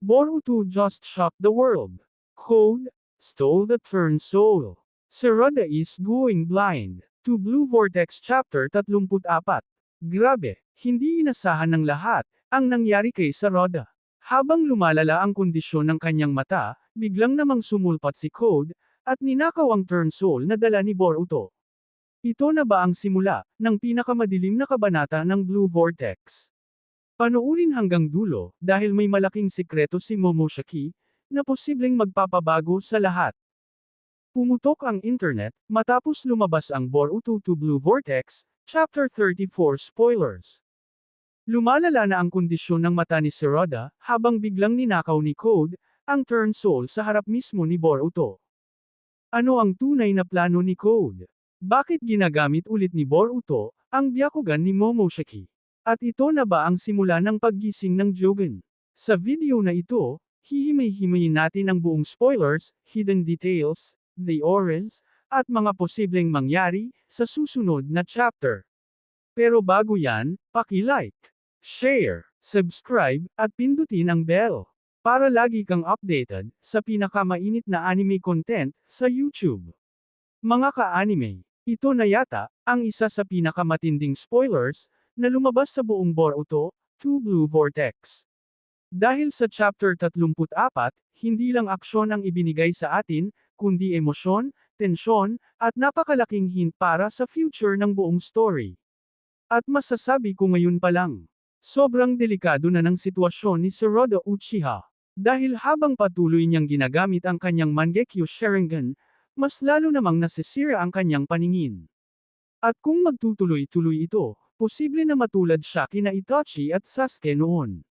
Boruto just shocked the world. Code stole the turn soul. Sarada is going blind. To Blue Vortex Chapter 34. Grabe, hindi inasahan ng lahat ang nangyari kay Sarada. Habang lumalala ang kondisyon ng kanyang mata, biglang namang sumulpat si Code, at ninakaw ang turn soul na dala ni Boruto. Ito na ba ang simula ng pinakamadilim na kabanata ng Blue Vortex? Panoorin hanggang dulo, dahil may malaking sikreto si Momoshiki, na posibleng magpapabago sa lahat. Pumutok ang internet, matapos lumabas ang Boruto to Blue Vortex, Chapter 34 Spoilers. Lumalala na ang kondisyon ng mata ni Sarada, habang biglang ninakaw ni Code, ang turn soul sa harap mismo ni Boruto. Ano ang tunay na plano ni Code? Bakit ginagamit ulit ni Boruto, ang Byakugan ni Momoshiki? At ito na ba ang simula ng paggising ng Jogan? Sa video na ito, hihimay-himayin natin ang buong spoilers, hidden details, the auras, at mga posibleng mangyari, sa susunod na chapter. Pero bago yan, paki-like, share, subscribe, at pindutin ang bell, para lagi kang updated, sa pinakamainit na anime content, sa YouTube. Mga ka-anime, ito na yata, ang isa sa pinakamatinding spoilers, na lumabas sa buong Boruto, to Blue Vortex. Dahil sa chapter 34, hindi lang aksyon ang ibinigay sa atin, kundi emosyon, tensyon, at napakalaking hint para sa future ng buong story. At masasabi ko ngayon pa lang, sobrang delikado na ng sitwasyon ni Sarada Uchiha. Dahil habang patuloy niyang ginagamit ang kanyang Mangekyo Sharingan, mas lalo namang nasisira ang kanyang paningin. At kung magtutuloy-tuloy ito, posible na matulad siya kina Itachi at Sasuke noon.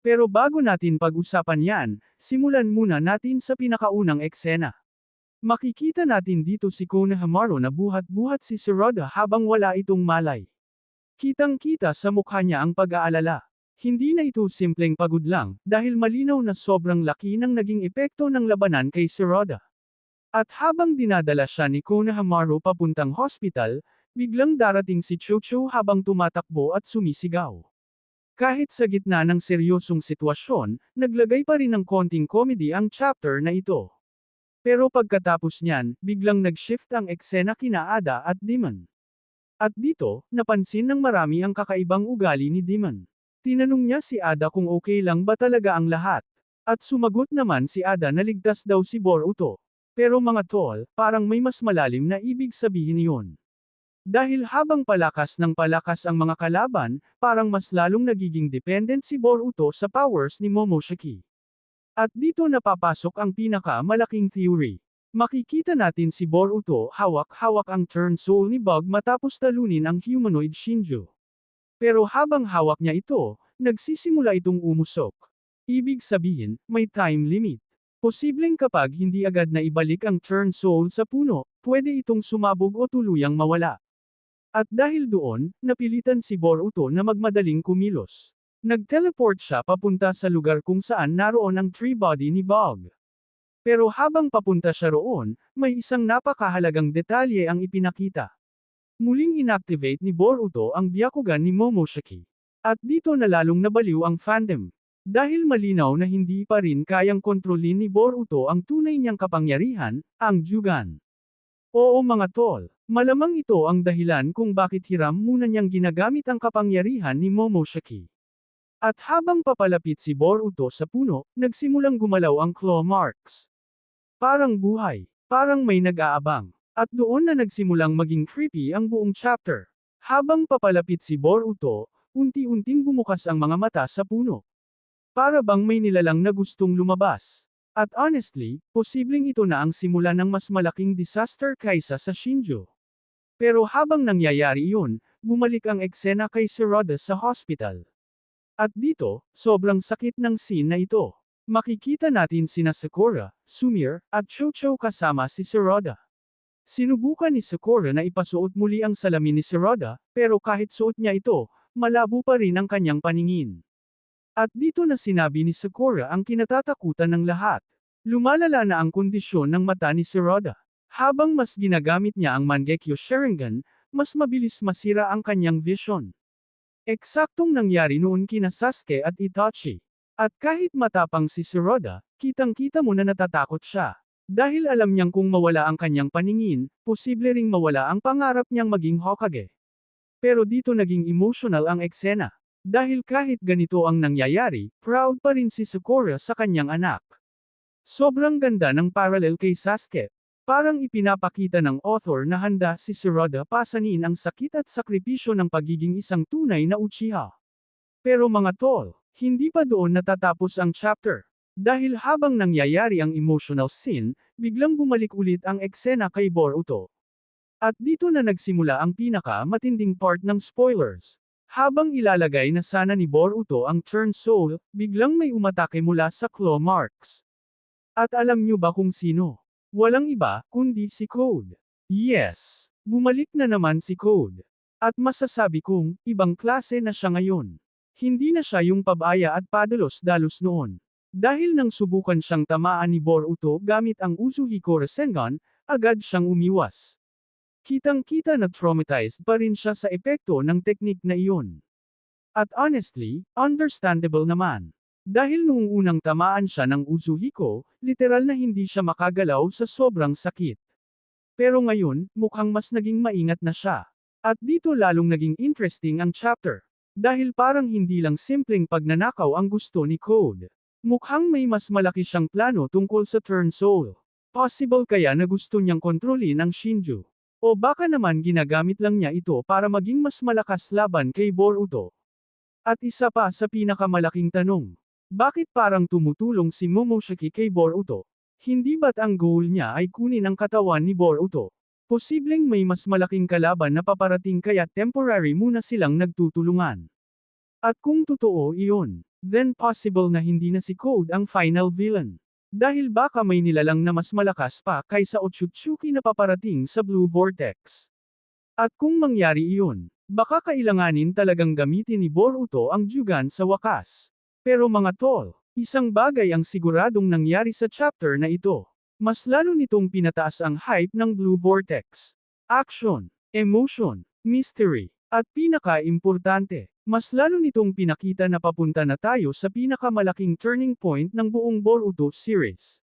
Pero bago natin pag-usapan yan, simulan muna natin sa pinakaunang eksena. Makikita natin dito si Konohamaru na buhat-buhat si Sarada habang wala itong malay. Kitang-kita sa mukha niya ang pag-aalala. Hindi na ito simpleng pagod lang, dahil malinaw na sobrang laki ng naging epekto ng labanan kay Sarada. At habang dinadala siya ni Konohamaru papuntang hospital, biglang darating si Chocho habang tumatakbo at sumisigaw. Kahit sa gitna ng seryosong sitwasyon, naglagay pa rin ng konting comedy ang chapter na ito. Pero pagkatapos niyan, biglang nag-shift ang eksena kina Ada at Demon. At dito, napansin ng marami ang kakaibang ugali ni Demon. Tinanong niya si Ada kung okay lang ba talaga ang lahat. At sumagot naman si Ada na ligtas daw si Boruto. Pero mga tol, parang may mas malalim na ibig sabihin yun. Dahil habang palakas ng palakas ang mga kalaban, parang mas lalong nagiging dependent si Boruto sa powers ni Momoshiki. At dito napapasok ang pinaka-malaking theory. Makikita natin si Boruto hawak-hawak ang turn soul ni Bug matapos talunin ang humanoid Shinjo. Pero habang hawak niya ito, nagsisimula itong umusok. Ibig sabihin, may time limit. Posibleng kapag hindi agad na ibalik ang turn soul sa puno, pwede itong sumabog o tuluyang mawala. At dahil doon, napilitan si Boruto na magmadaling kumilos. Nag-teleport siya papunta sa lugar kung saan naroon ang tree body ni Bug. Pero habang papunta siya roon, may isang napakahalagang detalye ang ipinakita. Muling inactivate ni Boruto ang Byakugan ni Momoshiki. At dito na lalong nabaliw ang fandom. Dahil malinaw na hindi pa rin kayang kontrolin ni Boruto ang tunay niyang kapangyarihan, ang Jugan. Oo mga tol, malamang ito ang dahilan kung bakit hiram muna niyang ginagamit ang kapangyarihan ni Momoshiki. At habang papalapit si Boruto sa puno, nagsimulang gumalaw ang claw marks. Parang buhay, parang may nag-aabang. At doon na nagsimulang maging creepy ang buong chapter. Habang papalapit si Boruto, unti-unting bumukas ang mga mata sa puno. Para bang may nilalang na gustong lumabas. At honestly, posibleng ito na ang simula ng mas malaking disaster kaysa sa Shinjo. Pero habang nangyayari iyon, bumalik ang eksena kay Sarada sa hospital. At dito, sobrang sakit ng scene na ito. Makikita natin sina Sakura, Sumire, at Chocho kasama si Sarada. Sinubukan ni Sakura na ipasuot muli ang salamin ni Sarada, pero kahit suot niya ito, malabo pa rin ang kanyang paningin. At dito na sinabi ni Sakura ang kinatatakutan ng lahat. Lumalala na ang kondisyon ng mata ni Sarada. Habang mas ginagamit niya ang Mangekyo Sharingan, mas mabilis masira ang kanyang vision. Eksaktong nangyari noon kina Sasuke at Itachi. At kahit matapang si Shiroda, kitang-kita mo na natatakot siya. Dahil alam niyang kung mawala ang kanyang paningin, posible ring mawala ang pangarap niyang maging Hokage. Pero dito naging emotional ang eksena. Dahil kahit ganito ang nangyayari, proud pa rin si Sakura sa kanyang anak. Sobrang ganda ng parallel kay Sasuke. Parang ipinapakita ng author na handa si Shiroda pasanin ang sakit at sakripisyo ng pagiging isang tunay na Uchiha. Pero mga tol, hindi pa doon natatapos ang chapter. Dahil habang nangyayari ang emotional scene, biglang bumalik ulit ang eksena kay Boruto. At dito na nagsimula ang pinaka-matinding part ng spoilers. Habang ilalagay na sana ni Boruto ang Turn Soul, biglang may umatake mula sa claw marks. At alam nyo ba kung sino? Walang iba, kundi si Code. Yes, bumalik na naman si Code. At masasabi kong, ibang klase na siya ngayon. Hindi na siya yung pabaya at padalos-dalos noon. Dahil nang subukan siyang tamaan ni Boruto gamit ang Uzuhiko Rasengan, agad siyang umiwas. Kitang-kita na traumatized pa rin siya sa epekto ng teknik na iyon. At honestly, understandable naman. Dahil noong unang tamaan siya ng Uzuhiko, literal na hindi siya makagalaw sa sobrang sakit. Pero ngayon, mukhang mas naging maingat na siya. At dito lalong naging interesting ang chapter. Dahil parang hindi lang simpleng pagnanakaw ang gusto ni Code. Mukhang may mas malaki siyang plano tungkol sa Turn Soul. Possible kaya na gusto niyang kontrolin ang Shinju. O baka naman ginagamit lang niya ito para maging mas malakas laban kay Boruto. At isa pa sa pinakamalaking tanong. Bakit parang tumutulong si Momoshiki kay Boruto? Hindi ba't ang goal niya ay kunin ang katawan ni Boruto? Posibleng may mas malaking kalaban na paparating kaya temporary muna silang nagtutulungan. At kung totoo iyon, then possible na hindi na si Code ang final villain. Dahil baka may nilalang na mas malakas pa kaysa Otsutsuki na paparating sa Blue Vortex. At kung mangyari iyon, baka kailanganin talagang gamitin ni Boruto ang Jugan sa wakas. Pero mga tol, isang bagay ang siguradong nangyari sa chapter na ito. Mas lalo nitong pinataas ang hype ng Blue Vortex. Action, emotion, mystery, at pinaka-importante, mas lalo nitong pinakita na papunta na tayo sa pinakamalaking turning point ng buong Boruto series.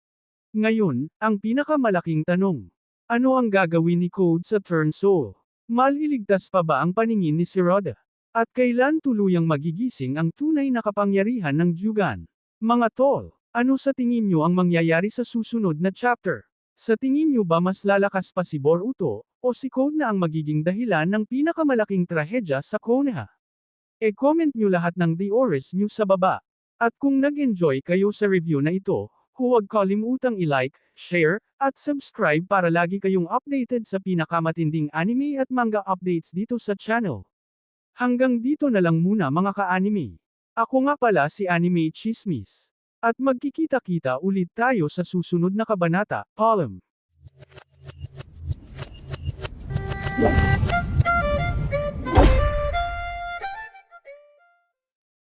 Ngayon, ang pinakamalaking tanong. Ano ang gagawin ni Code sa Turn Soul? Maliligtas pa ba ang paningin ni Shiroda? At kailan tuluyang magigising ang tunay na kapangyarihan ng Jugan? Mga tol, ano sa tingin nyo ang mangyayari sa susunod na chapter? Sa tingin nyo ba mas lalakas pa si Boruto, o si Code na ang magiging dahilan ng pinakamalaking trahedya sa Konoha? E-comment nyo lahat ng theories nyo sa baba. At kung nag-enjoy kayo sa review na ito, huwag kalimutang i-like, share, at subscribe para lagi kayong updated sa pinakamatinding anime at manga updates dito sa channel. Hanggang dito na lang muna mga ka-anime. Ako nga pala si Anime Chismis. At magkikita-kita ulit tayo sa susunod na kabanata, Palm.